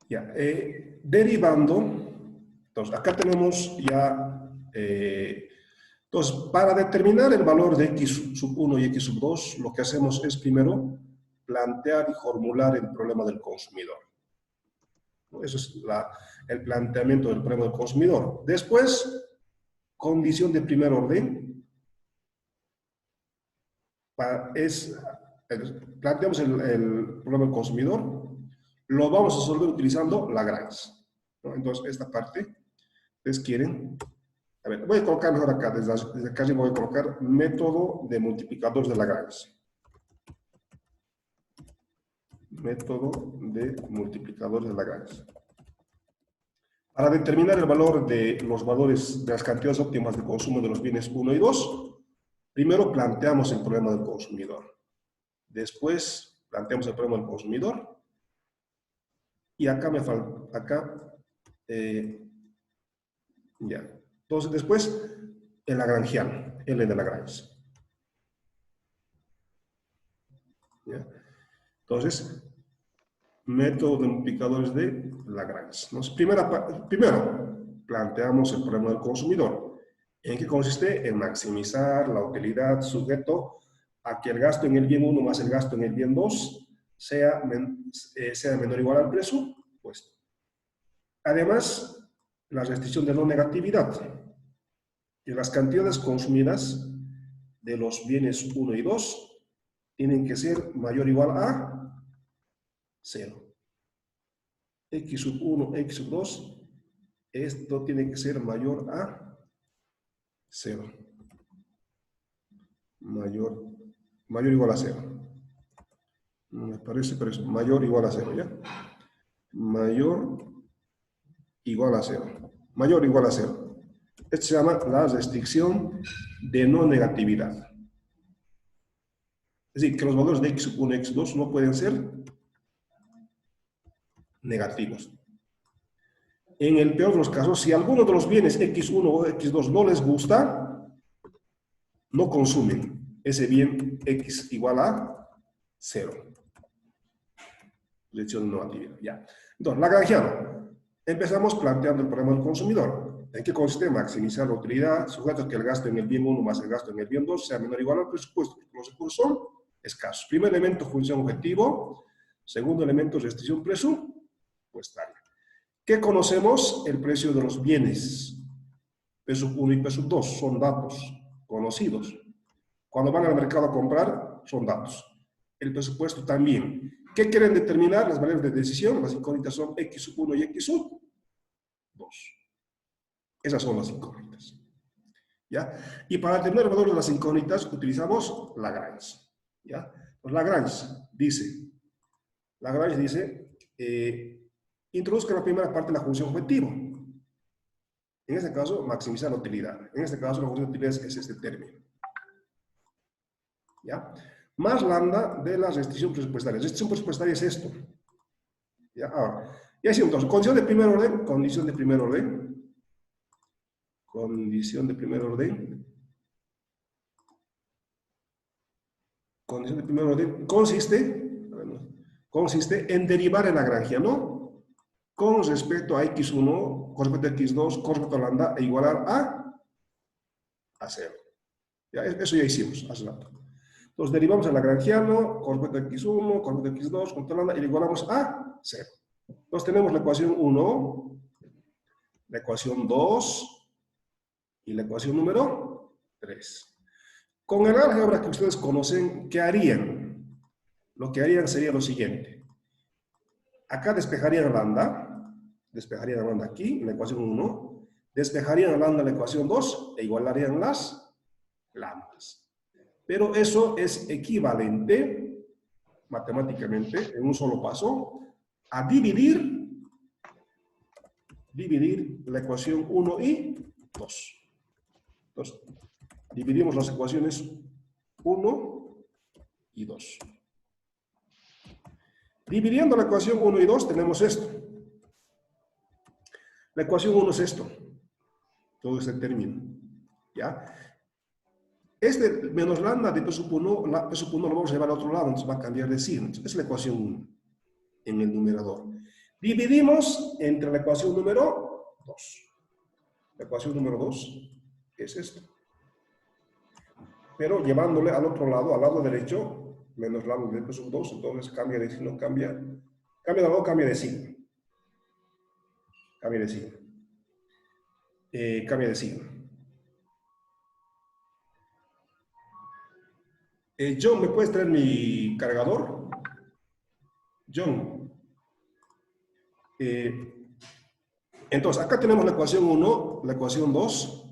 Ya, derivando, entonces acá tenemos ya, entonces para determinar el valor de x sub 1 y x sub 2, lo que hacemos es primero plantear y formular el problema del consumidor. Eso es el planteamiento del problema del consumidor. Después, condición de primer orden, planteamos el problema del consumidor, lo vamos a resolver utilizando Lagrange, ¿no? Entonces, esta parte, ustedes quieren, a ver, voy a colocar mejor acá, desde acá voy a colocar método de multiplicadores de Lagrange. Método de multiplicadores de Lagrange. Para determinar el valor de los valores de las cantidades óptimas de consumo de los bienes 1 y 2, primero planteamos el problema del consumidor. Después planteamos el problema del consumidor. Y acá me falta, ya. Entonces después, el lagrangiano, L de Lagrange. ¿Ya? Entonces, método de multiplicadores de Lagrange. Entonces, primero, planteamos el problema del consumidor. ¿En qué consiste? En maximizar la utilidad sujeto a que el gasto en el bien 1 más el gasto en el bien 2 sea menor o igual al presupuesto. Además, la restricción de no negatividad. Que las cantidades consumidas de los bienes 1 y 2 tienen que ser mayor o igual a 0. X sub 1, X sub 2, esto tiene que ser mayor a 0. Mayor o igual a 0. No me parece, pero es mayor o igual a 0, ¿ya? Mayor igual a 0. Mayor o igual a 0. Esto se llama la restricción de no negatividad. Es decir, que los valores de x sub 1 y x sub 2 no pueden ser negativos. En el peor de los casos, si alguno de los bienes x1 o x2 no les gusta, no consumen ese bien x igual a 0. Restricción de negatividad, ya. Entonces, lagrangiano. Empezamos planteando el problema del consumidor. ¿En qué consiste? Maximizar la utilidad, sujeto a que el gasto en el bien 1 más el gasto en el bien 2 sea menor o igual al presupuesto. Los recursos son escasos. Primer elemento, función objetivo. Segundo elemento, restricción presupuestaria. ¿Qué conocemos? El precio de los bienes. P sub 1 y P sub 2 son datos conocidos. Cuando van al mercado a comprar, son datos. El presupuesto también. ¿Qué quieren determinar? Las variables de decisión. Las incógnitas son x sub 1 y x sub 2. Esas son las incógnitas. ¿Ya? Y para determinar el valor de las incógnitas utilizamos Lagrange. ¿Ya? Pues Lagrange dice, introduzca la primera parte de la función objetivo. En este caso, maximizar la utilidad. En este caso, la función de utilidad es este término. ¿Ya? Más lambda de la restricción presupuestaria. Restricción presupuestaria es esto. ¿Ya? Ahora, ya hicimos entonces, condición de primer orden, condición de primer orden. Condición de primer orden. Condición de primer orden consiste en derivar el lagrangiano con respecto a x1, con respecto a x2, con respecto a lambda, e igualar a 0. ¿Ya? Eso ya hicimos hace rato. Entonces derivamos el lagrangiano con respecto a x1, con respecto a x2, con respecto a lambda, y le igualamos a 0. Entonces tenemos la ecuación 1, la ecuación 2 y la ecuación número 3. Con el álgebra que ustedes conocen, ¿qué harían? Lo que harían sería lo siguiente. Acá despejarían lambda aquí, en la ecuación 1, despejarían lambda en la ecuación 2 e igualarían las lambdas. Pero eso es equivalente, matemáticamente, en un solo paso, a dividir la ecuación 1 y 2. Entonces, dividimos las ecuaciones 1 y 2. Dividiendo la ecuación 1 y 2 tenemos esto. La ecuación 1 es esto. Todo este término. ¿Ya? Este menos lambda de P sub 1, P sub 1 lo vamos a llevar al otro lado, entonces va a cambiar de signo. Es la ecuación 1 en el numerador. Dividimos entre la ecuación número 2. La ecuación número 2 es esto. Pero llevándole al otro lado, al lado derecho, menos lado de p sub 2, entonces cambia de signo, cambia de lado, cambia de signo. Cambia de signo. Cambia de signo. John, ¿me puedes traer mi cargador? John. Entonces, acá tenemos la ecuación 1, la ecuación 2.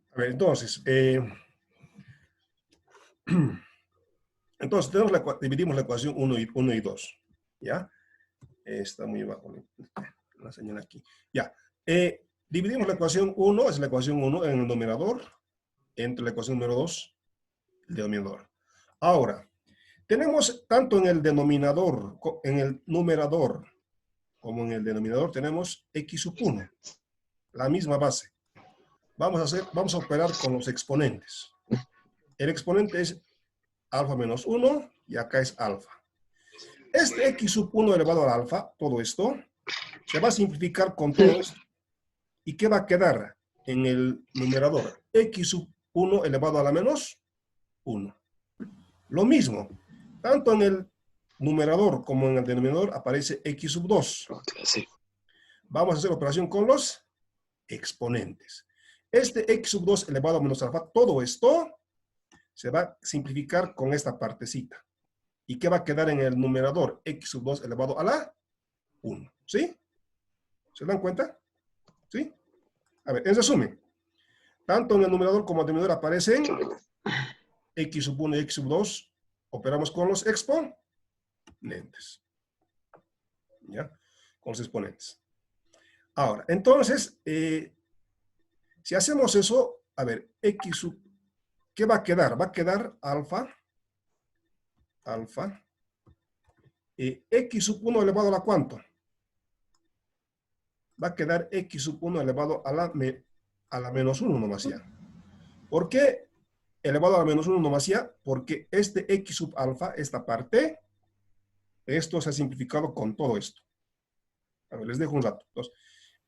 A ver, entonces, entonces dividimos la ecuación 1 y 2. ¿Ya? Está muy bajo la señal aquí. Ya. Dividimos la ecuación 1, es la ecuación 1 en el numerador, entre la ecuación número 2, el denominador. Ahora, tenemos tanto en el denominador, en el numerador, como en el denominador, tenemos x sub 1, la misma base. Vamos a operar con los exponentes. El exponente es alfa menos 1 y acá es alfa. Este x sub 1 elevado al alfa, todo esto, se va a simplificar con todo esto. ¿Y qué va a quedar en el numerador? X sub 1 elevado a la menos 1. Lo mismo, tanto en el numerador como en el denominador aparece x sub 2. Vamos a hacer operación con los exponentes. Este x sub 2 elevado a menos alfa, todo esto se va a simplificar con esta partecita. ¿Y qué va a quedar en el numerador? X sub 2 elevado a la 1. ¿Sí? ¿Se dan cuenta? ¿Sí? A ver, en resumen, tanto en el numerador como en el denominador aparecen x sub 1 y x sub 2. Operamos con los exponentes. ¿Ya? Con los exponentes. Ahora, entonces, si hacemos eso, a ver, x sub, ¿qué va a quedar? Va a quedar alfa, x sub 1 elevado a la ¿cuánto? Va a quedar x sub 1 elevado a la menos 1 nomás ya. ¿Por qué elevado a la menos 1 nomás ya? Porque este x sub alfa, esta parte, esto se ha simplificado con todo esto. A ver, les dejo un rato. Entonces,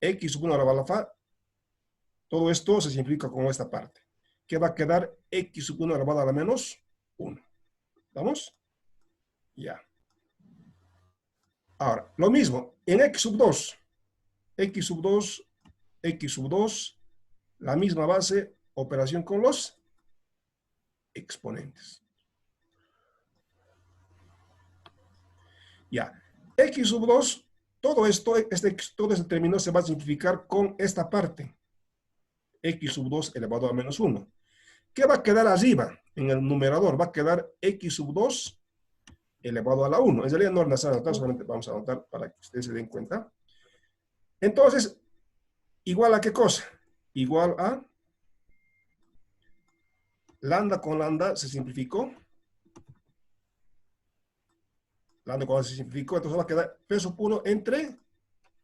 x sub 1 elevado a alfa, todo esto se simplifica con esta parte. ¿Qué va a quedar? X sub 1 elevado a la menos 1. ¿Vamos? Ya. Ahora, lo mismo, en x sub 2, x sub 2, x sub 2, la misma base, operación con los exponentes. Ya. X sub 2, todo esto, todo este término se va a simplificar con esta parte. X sub 2 elevado a menos 1. ¿Qué va a quedar arriba? En el numerador va a quedar x sub 2 elevado a la 1. En realidad no es necesario anotar, solamente vamos a anotar para que ustedes se den cuenta. Entonces, ¿igual a qué cosa? Igual a lambda con lambda se simplificó. Lambda con lambda se simplificó, entonces va a quedar p sub 1 entre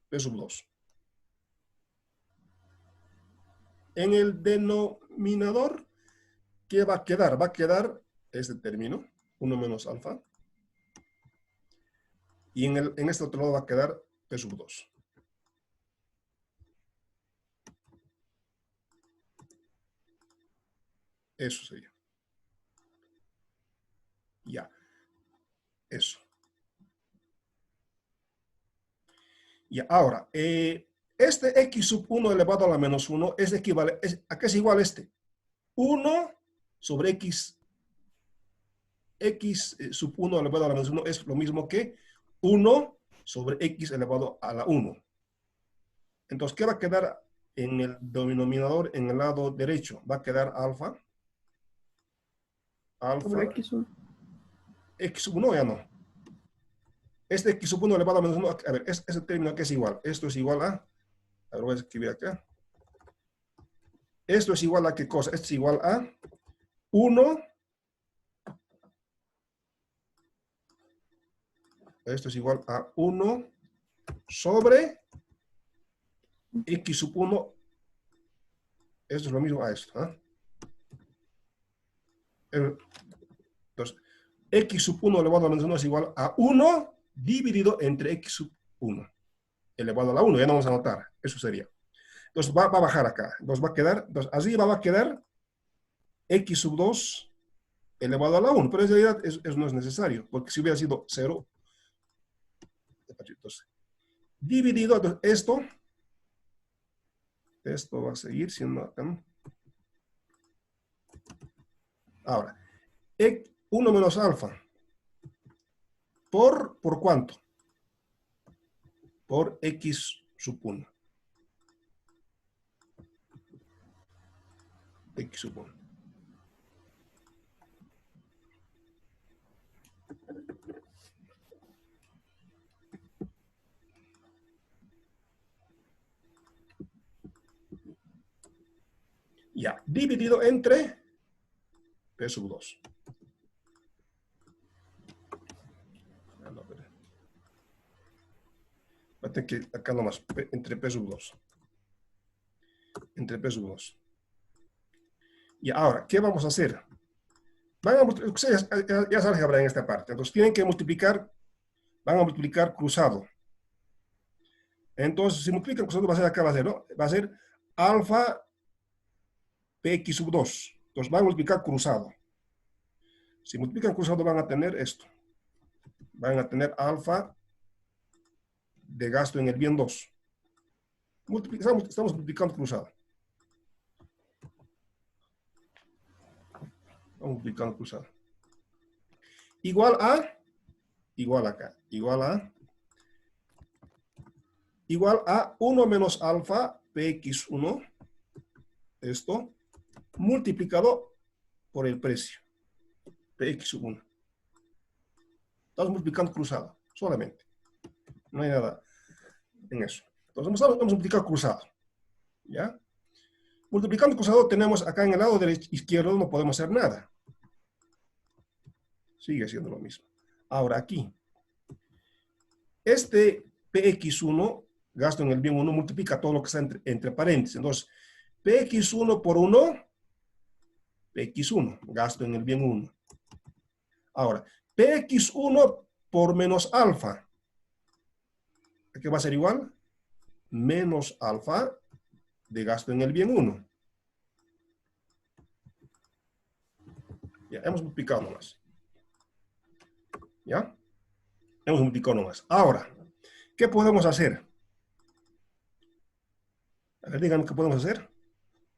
p sub 2. En el denominador, ¿qué va a quedar? Va a quedar este término, 1 menos alfa. Y en este otro lado va a quedar p sub 2. Eso sería. Ya. Eso. Y ahora, este x sub 1 elevado a la menos 1 es equivalente, ¿a qué es igual este? 1 sobre x sub 1 elevado a la menos 1 es lo mismo que 1 sobre x elevado a la 1. Entonces, ¿qué va a quedar en el denominador en el lado derecho? Va a quedar alfa. Sobre x1. X sub 1 ya no. Este X sub 1 elevado a menos 1, a ver, ese término aquí es igual. Esto es igual a voy a escribir acá. Esto es igual a ¿qué cosa? Esto es igual a 1. Esto es igual a 1 sobre X sub 1. Esto es lo mismo a esto. ¿Eh? Entonces, X sub 1 elevado a menos 1 es igual a 1 dividido entre X sub 1 elevado a la 1. Ya no vamos a anotar. Eso sería. Entonces va a bajar acá. Entonces va a quedar, entonces arriba va a quedar X sub 2 elevado a la 1. Pero en realidad eso no es necesario, porque si hubiera sido 0, entonces, dividido, entonces esto va a seguir siendo acá. Ahora, 1 menos alfa. ¿Por cuánto? Por X sub 1. X sub 1. Ya, dividido entre P sub 2. Que acá nomás, entre P sub 2. Entre P sub 2. Y ahora, ¿qué vamos a hacer? Ustedes ya saben que habrá en esta parte. Entonces tienen que multiplicar, van a multiplicar cruzado. Entonces, si multiplican cruzado, va a ser acá, va a ser, ¿no? Va a ser alfa px sub 2. Entonces van a multiplicar cruzado. Si multiplican cruzado van a tener esto. Van a tener alfa de gasto en el bien 2. Estamos multiplicando cruzado. Estamos multiplicando cruzado. Igual acá, igual a 1 menos alfa px1, esto, multiplicado por el precio, px1. Estamos multiplicando cruzado, solamente. No hay nada en eso. Entonces vamos a multiplicar cruzado, ¿ya? Multiplicando cruzado tenemos acá en el lado derecho, izquierdo, no podemos hacer nada. Sigue siendo lo mismo. Ahora aquí, este px1, gasto en el bien 1, multiplica todo lo que está entre paréntesis. Entonces, px1 por 1, px1, gasto en el bien 1. Ahora, px1 por menos alfa, ¿qué va a ser igual? Menos alfa de gasto en el bien 1. Ya, hemos multiplicado nomás. ¿Ya? Hemos multiplicado nomás. Ahora, ¿qué podemos hacer? A ver, díganme qué podemos hacer.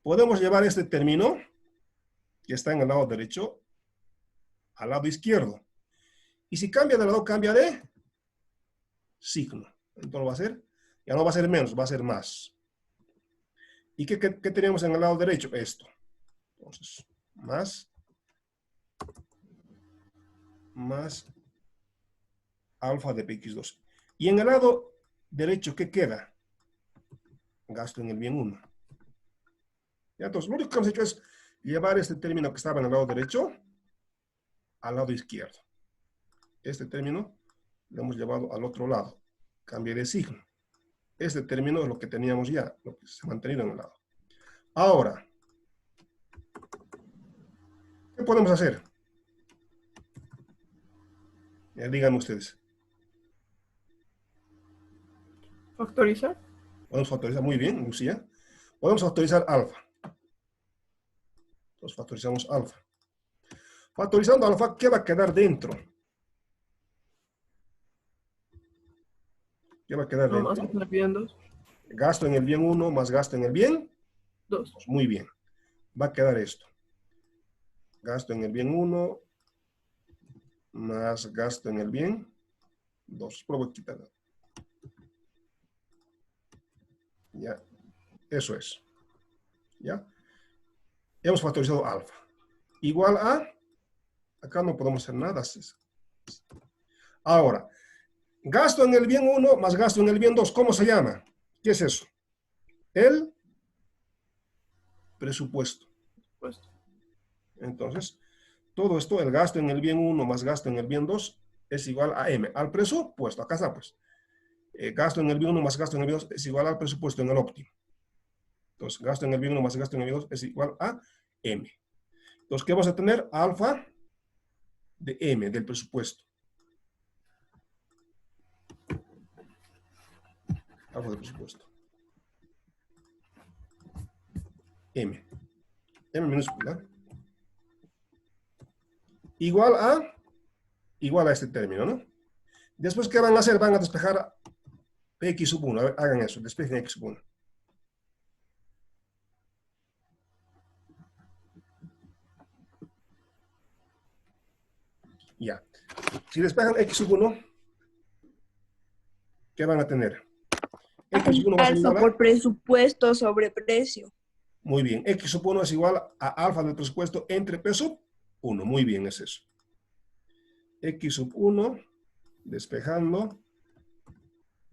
Podemos llevar este término que está en el lado derecho al lado izquierdo. Y si cambia de lado, cambia de signo. Entonces va a ser, ya no va a ser menos, va a ser más. ¿Y qué tenemos en el lado derecho? Esto. Entonces, más alfa de px2. Y en el lado derecho, ¿qué queda? Gasto en el bien 1. ¿Ya? Entonces, lo único que hemos hecho es llevar este término que estaba en el lado derecho al lado izquierdo. Este término lo hemos llevado al otro lado. Cambie de signo. Este término es lo que teníamos ya, lo que se ha mantenido en el lado. Ahora, ¿qué podemos hacer? Díganme ustedes. ¿Factorizar? Podemos factorizar muy bien, Lucía. Podemos factorizar alfa. Entonces factorizamos alfa. Factorizando alfa, ¿qué va a quedar dentro? ¿Qué va a quedar No, más dentro? el bien 2. Gasto en el bien 1 más gasto en el bien 2. Pues muy bien. Va a quedar esto. Gasto en el bien 1 más gasto en el bien 2. Pruebo quitarlo. Ya. Eso es. ¿Ya? Hemos factorizado alfa. Igual a, acá no podemos hacer nada. Ahora, gasto en el bien 1 más gasto en el bien 2, ¿cómo se llama? ¿Qué es eso? El presupuesto. Pues, Entonces, todo esto, el gasto en el bien 1 más gasto en el bien 2 es igual a M, al presupuesto. Acá está, pues. Gasto en el bien 1 más gasto en el bien 2 es igual al presupuesto en el óptimo. Entonces, gasto en el bien 1 más gasto en el bien 2 es igual a M. Entonces, ¿qué vamos a tener? Alfa de M, del presupuesto. Alfa del presupuesto. M. M minúscula. Igual a este término, ¿no? Después, ¿qué van a hacer? Van a despejar X sub 1. A ver, hagan eso, despejen X sub 1. Ya. Si despejan X sub 1, ¿qué van a tener? X sub 1 va a ser Alfa igual a... por presupuesto sobre precio. Muy bien. X sub 1 es igual a alfa del presupuesto entre P sub 1. Muy bien, es eso. X sub 1, despejando,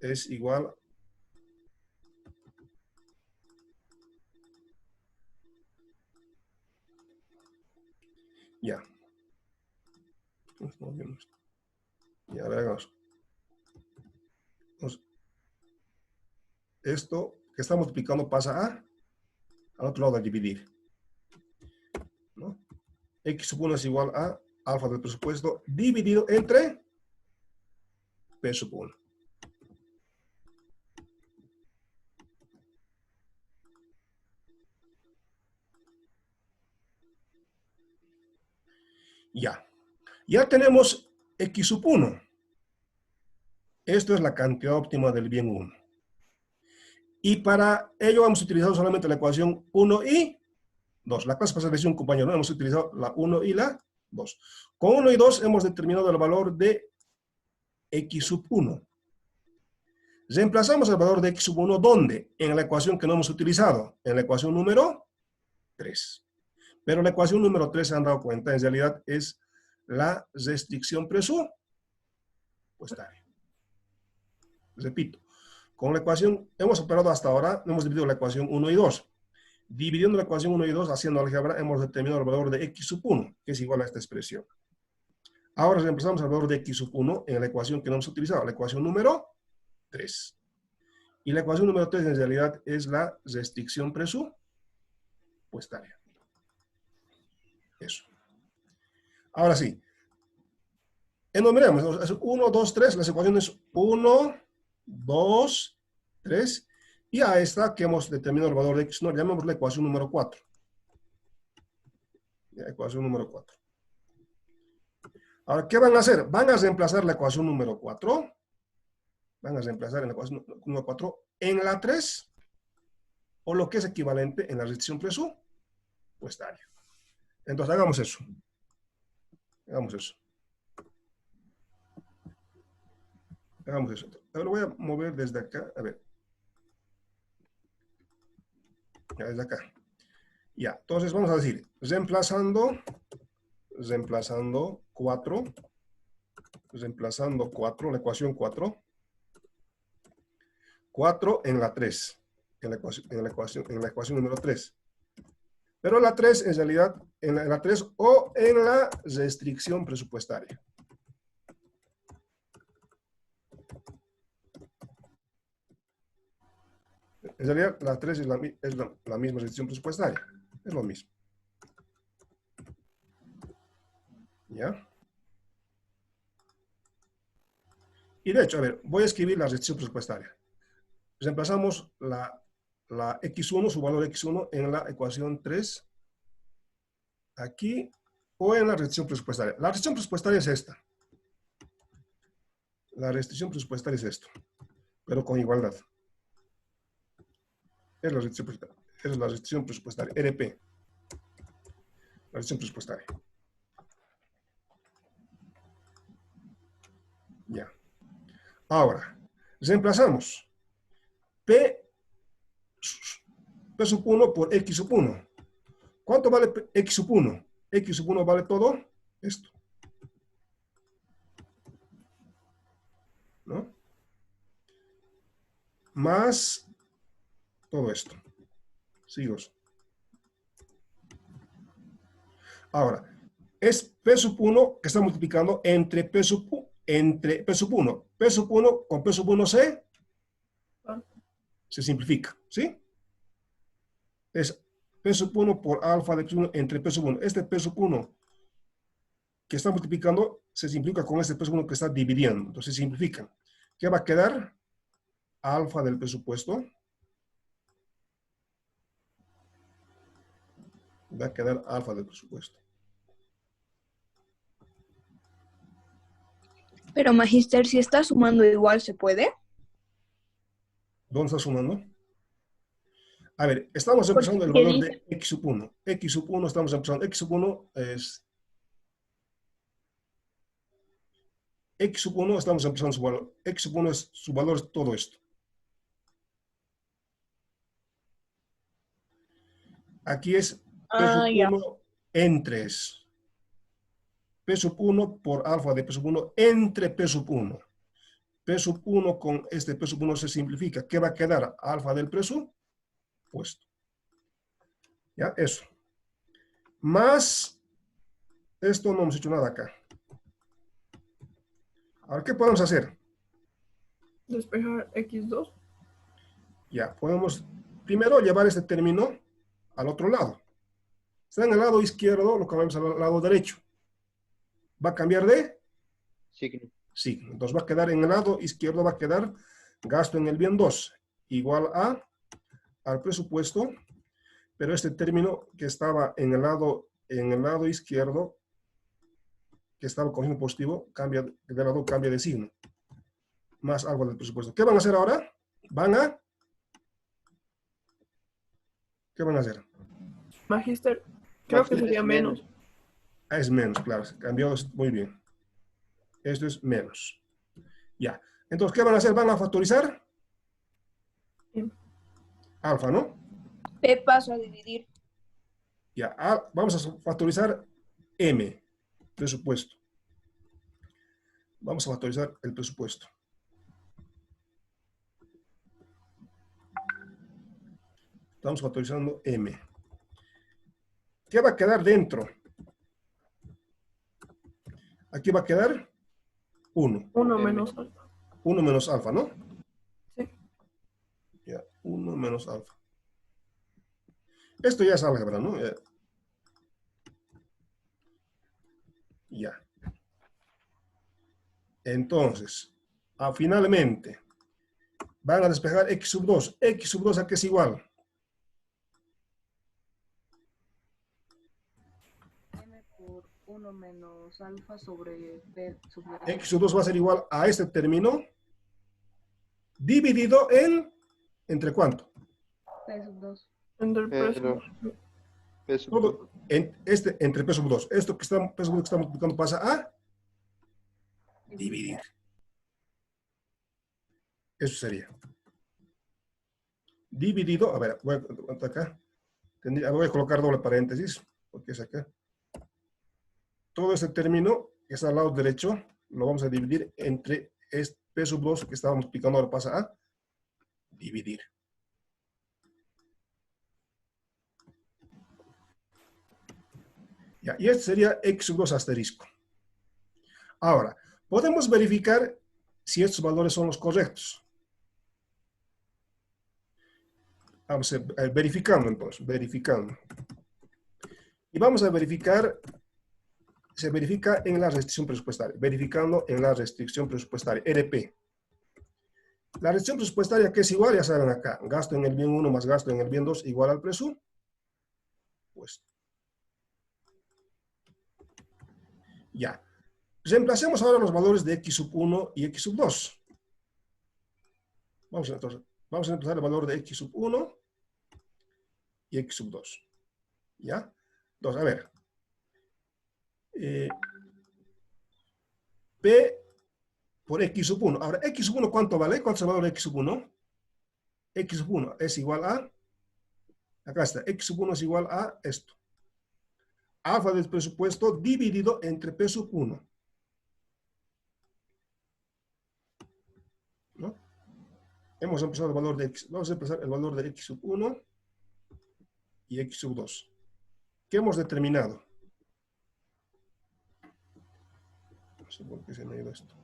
es igual ya. Ya, veamos. Esto que está multiplicando pasa al otro lado al dividir, ¿no? X sub 1 es igual a alfa del presupuesto dividido entre P sub 1. Ya. Ya tenemos X sub 1. Esto es la cantidad óptima del bien 1. Y para ello hemos utilizado solamente la ecuación 1 y 2. La clase pasada decía un compañero, ¿no? Hemos utilizado la 1 y la 2. Con 1 y 2 hemos determinado el valor de X sub 1. Reemplazamos el valor de X sub 1, ¿dónde? En la ecuación que no hemos utilizado, en la ecuación número 3. Pero la ecuación número 3, se han dado cuenta, en realidad es la restricción presupuestaria. Repito, con la ecuación, hemos operado hasta ahora, hemos dividido la ecuación 1 y 2. Dividiendo la ecuación 1 y 2, haciendo álgebra, hemos determinado el valor de X sub 1, que es igual a esta expresión. Ahora reemplazamos el valor de X sub 1 en la ecuación que no hemos utilizado, la ecuación número 3. Y la ecuación número 3 en realidad es la restricción presupuestaria. Eso. Ahora sí. Enumeremos. 1, 2, 3. Las ecuaciones 1, 2, 3. Y a esta que hemos determinado el valor de X, no, llamemos la ecuación número 4. La ecuación número 4. Ahora, ¿qué van a hacer? Van a reemplazar la ecuación número 4. Van a reemplazar en la ecuación número 4 en la 3, o lo que es equivalente en la restricción presupuestaria. Entonces, hagamos eso. Hagamos eso. Hagamos eso. Ahora lo voy a mover desde acá. A ver. Ya, desde acá. Ya, entonces vamos a decir, reemplazando 4, la ecuación 4, 4 en la 3, en la ecuación número 3. Pero la 3 en realidad, en la 3 o en la restricción presupuestaria. En realidad, la 3 es la misma restricción presupuestaria. Es lo mismo. ¿Ya? Y de hecho, a ver, voy a escribir la restricción presupuestaria. Reemplazamos la X1, su valor X1, en la ecuación 3, aquí, o en la restricción presupuestaria. La restricción presupuestaria es esta. La restricción presupuestaria es esto, pero con igualdad. Es la restricción presupuestaria, RP. La restricción presupuestaria. Ya. Ahora, reemplazamos P sub 1 por X sub 1. ¿Cuánto vale X sub 1? X sub 1 vale todo esto. ¿no? Más todo esto. Sigos. Ahora, es P sub 1 que está multiplicando entre P sub 1. P sub 1 con P sub 1 se simplifica, ¿sí? Es P sub 1 por alfa de P sub 1 entre P sub 1. Este P sub 1 que está multiplicando se simplifica con este P sub 1 que está dividiendo. Entonces se simplifican. ¿Qué va a quedar? Alfa del presupuesto. Va a quedar alfa del presupuesto. Pero, Magister, si está sumando igual, ¿se puede? ¿Dónde está sumando? A ver, estamos empezando el valor de x sub 1. X sub 1 estamos empezando. X sub 1 es... X sub 1 estamos empezando su valor. X sub 1 es su valor, es todo esto. Aquí es P sub 1 entre es. P sub 1 por alfa de P sub 1 entre P sub 1. P sub 1 con este P sub 1 se simplifica. ¿Qué va a quedar? Alfa del presupuesto. ¿Ya? Eso. Más, esto no hemos hecho nada acá. Ahora, ¿qué podemos hacer? Despejar x2. Ya, podemos primero llevar este término al otro lado. Está en el lado izquierdo, lo cambiamos al lado derecho. ¿Va a cambiar de? Signo. Signo. Entonces va a quedar en el lado izquierdo, va a quedar gasto en el bien 2 igual al presupuesto, pero este término que estaba en el lado izquierdo, que estaba con signo positivo, cambia de lado, cambia de signo. Más algo del presupuesto. ¿Qué van a hacer ahora? ¿Qué van a hacer? Magister, creo que sería menos. Es menos, claro. Cambió muy bien. Esto es menos. Ya. Entonces, ¿qué van a hacer? ¿Van a factorizar? Sí. Alfa, ¿no? P paso a dividir. Ya. Vamos a factorizar M, presupuesto. Vamos a factorizar el presupuesto. Estamos factorizando M. ¿Qué va a quedar dentro? Aquí va a quedar 1. 1 menos alfa. 1 menos alfa, ¿no? Sí. Ya, 1 menos alfa. Esto ya es álgebra, ¿no? Ya. Entonces, finalmente, van a despejar x sub 2. X sub 2 ¿a qué es igual? M por 1 menos alfa sobre P sub 2. X sub 2 va a ser igual a este término dividido ¿entre cuánto? P sub 2. Entre el precio. Todo entre P sub 2. Esto que está, P sub 2 que está multiplicando pasa a dividir. Eso sería. Dividido, a ver, voy a acá. Voy a colocar doble paréntesis, porque es acá. Todo este término que está al lado derecho, lo vamos a dividir entre este P sub 2 que estaba multiplicando, ahora pasa a dividir. Ya, y este sería x sub 2 asterisco. Ahora, podemos verificar si estos valores son los correctos. Vamos a verificando entonces, verificando. Y vamos a verificar, se verifica en la restricción presupuestaria, verificando en la restricción presupuestaria, RP. La restricción presupuestaria que es igual, ya saben acá, gasto en el bien 1 más gasto en el bien 2 igual al presupuesto. Ya. Reemplacemos ahora los valores de x sub 1 y x sub 2. Vamos a reemplazar el valor de x sub 1 y x sub 2. ¿Ya? Entonces, a ver. P por x sub 1. Ahora, x sub 1, ¿cuánto vale? ¿Cuánto es el valor de x sub 1? X sub 1 es igual a... Acá está. X sub 1 es igual a esto. Alfa del presupuesto dividido entre P sub 1. hemos empezado el valor de x. Vamos a empezar el valor de x sub 1 y x sub 2. ¿Qué hemos determinado? No sé por qué se me ha ido esto.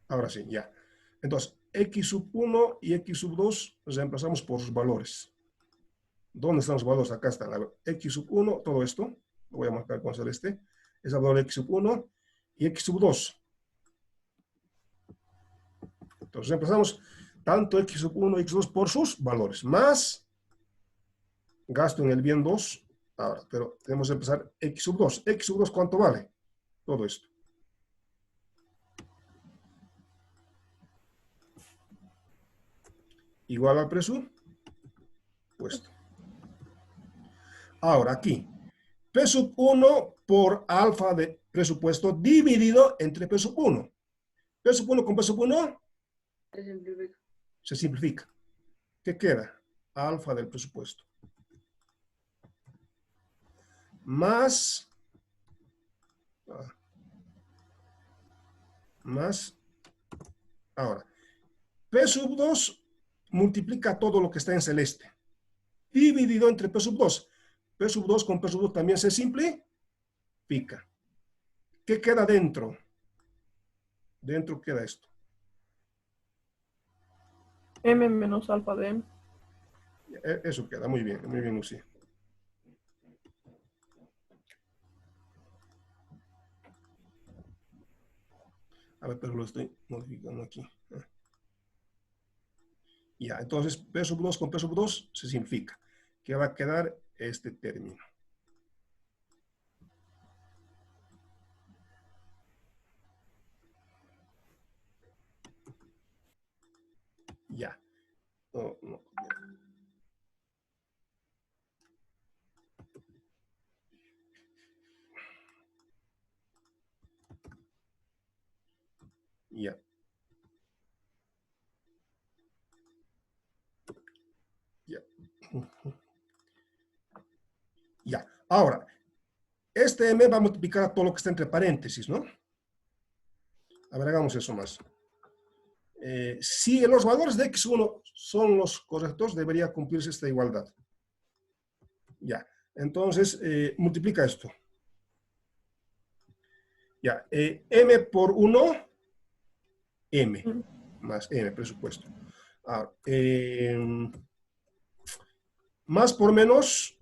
Ahora sí, ya. Entonces, x sub 1 y x sub 2 reemplazamos por sus valores. ¿Dónde están los valores? Acá están. A ver, x sub 1, todo esto, lo voy a marcar con celeste, es el valor de x sub 1 y x sub 2. Entonces, reemplazamos tanto x sub 1 y x 2 por sus valores, más gasto en el bien 2. Ahora, pero tenemos que empezar x sub 2. X sub 2, ¿cuánto vale? Todo esto. Igual al presupuesto. Ahora aquí, P sub 1 por alfa de presupuesto dividido entre P sub 1. P sub 1 con P sub 1 se simplifica. ¿Qué queda? Alfa del presupuesto. Más ahora, P sub 2 multiplica todo lo que está en celeste, dividido entre P sub 2. P sub 2 con P sub 2 también se simplifica. ¿Qué queda dentro? Dentro queda esto. M menos alfa de M. Eso queda muy bien, Lucía. A ver, pero lo estoy modificando aquí. Ya, entonces P sub 2 con P sub 2 se simplifica. ¿Qué va a quedar? Este término. Ya. No, no. Ya. Ya. Ya. Ahora, este M va a multiplicar a todo lo que está entre paréntesis, ¿no? A ver, hagamos eso más. Si los valores de x1 son los correctos, debería cumplirse esta igualdad. Ya. Entonces, multiplica esto. Ya. M por 1, M. Más M, presupuesto. Ahora, más por menos,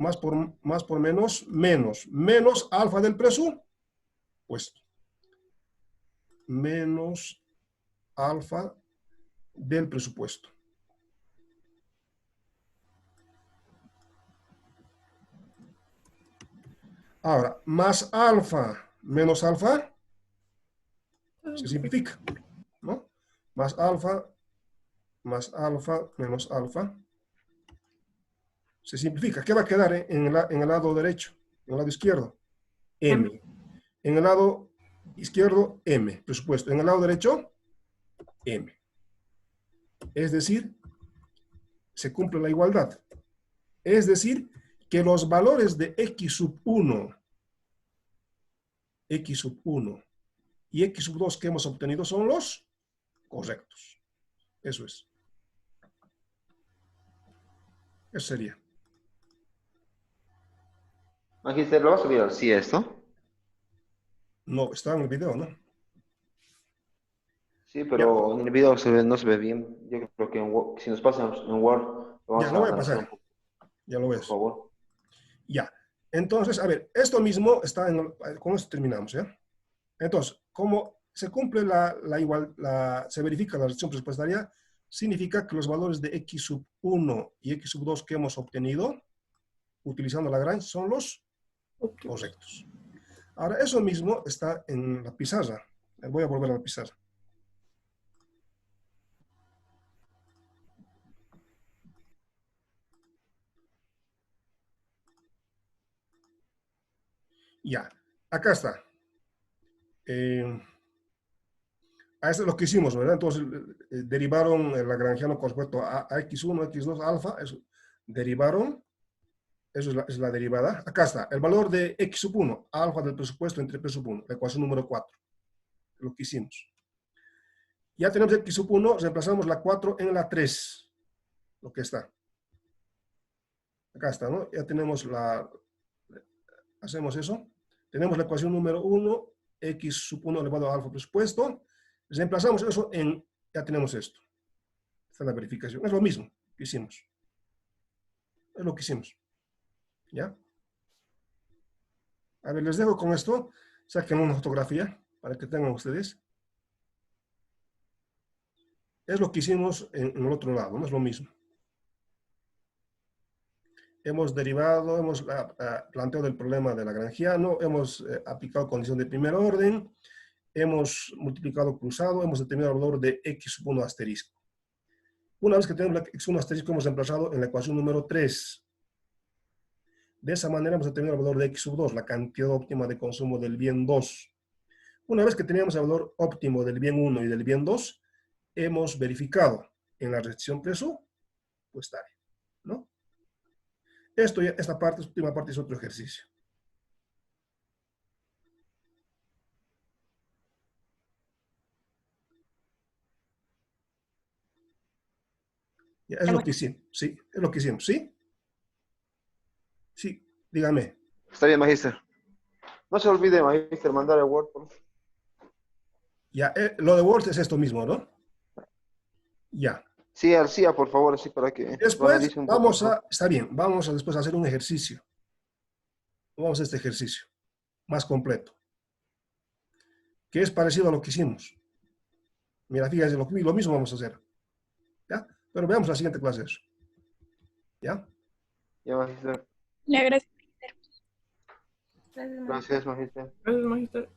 menos alfa del presupuesto. Menos alfa del presupuesto. Ahora, más alfa menos alfa se simplifica, ¿no? Más alfa menos alfa se simplifica. ¿Qué va a quedar en el lado derecho? En el lado izquierdo, M. En el lado izquierdo, M, presupuesto. En el lado derecho, M. Es decir, se cumple la igualdad. Es decir, que los valores de x sub 1 y x sub 2 que hemos obtenido son los correctos. Eso es. Eso sería. Magister, ¿lo vas a subir así esto? No, está en el video, ¿no? Sí, pero en el video no se ve bien. Yo creo que si nos pasan en Word, lo vamos Ya, lo voy a analizar un pasar. poco, Ya lo por ves. favor. Ya. Entonces, a ver, esto mismo está con esto terminamos, ¿ya? Entonces, como se cumple se verifica la relación presupuestaria, significa que los valores de x sub 1 y x sub 2 que hemos obtenido, utilizando Lagrange, son los correctos. Ahora, eso mismo está en la pizarra. Voy a volver a la pizarra. Ya, acá está. Esto es lo que hicimos, ¿verdad? Entonces, derivaron el lagrangiano con respecto a x1, x2, alfa, eso, derivaron Eso es la derivada. Acá está, el valor de x sub 1, alfa del presupuesto entre p sub 1, la ecuación número 4. Lo que hicimos. Ya tenemos x sub 1, reemplazamos la 4 en la 3. Lo que está. Acá está, ¿no? Ya tenemos la... Hacemos eso. Tenemos la ecuación número 1, x sub 1 elevado a alfa presupuesto. Reemplazamos eso en... Ya tenemos esto. Esta es la verificación. Es lo mismo que hicimos. Es lo que hicimos. ¿Ya? A ver, les dejo con esto. Saquen una fotografía para que tengan ustedes. Es lo que hicimos en el otro lado, no es lo mismo. Hemos derivado, hemos planteado el problema de Lagrangiano, hemos aplicado condición de primer orden, hemos multiplicado cruzado, hemos determinado el valor de x sub 1 asterisco. Una vez que tenemos la x1 asterisco, hemos reemplazado en la ecuación número 3. De esa manera hemos determinado el valor de x sub 2, la cantidad óptima de consumo del bien 2. Una vez que teníamos el valor óptimo del bien 1 y del bien 2, hemos verificado en la restricción presupuestaria, ¿no? Esta última parte es otro ejercicio. Ya, es lo que hicimos, sí, es lo que hicimos, ¿sí? Sí, dígame. Está bien, Magister. No se olvide, Magister, mandar el Word. Por favor. Ya, lo de Word es esto mismo, ¿no? Ya. Sí, por favor, así para que lo Después analice un vamos poco. está bien, vamos a después a hacer un ejercicio. Vamos a este ejercicio, más completo, que es parecido a lo que hicimos. Mira, fíjense, lo mismo vamos a hacer. ¿Ya? Pero veamos la siguiente clase eso. ¿Ya? Ya, Magister. Le agradezco. Gracias, Gracias, Magister. Gracias, magister.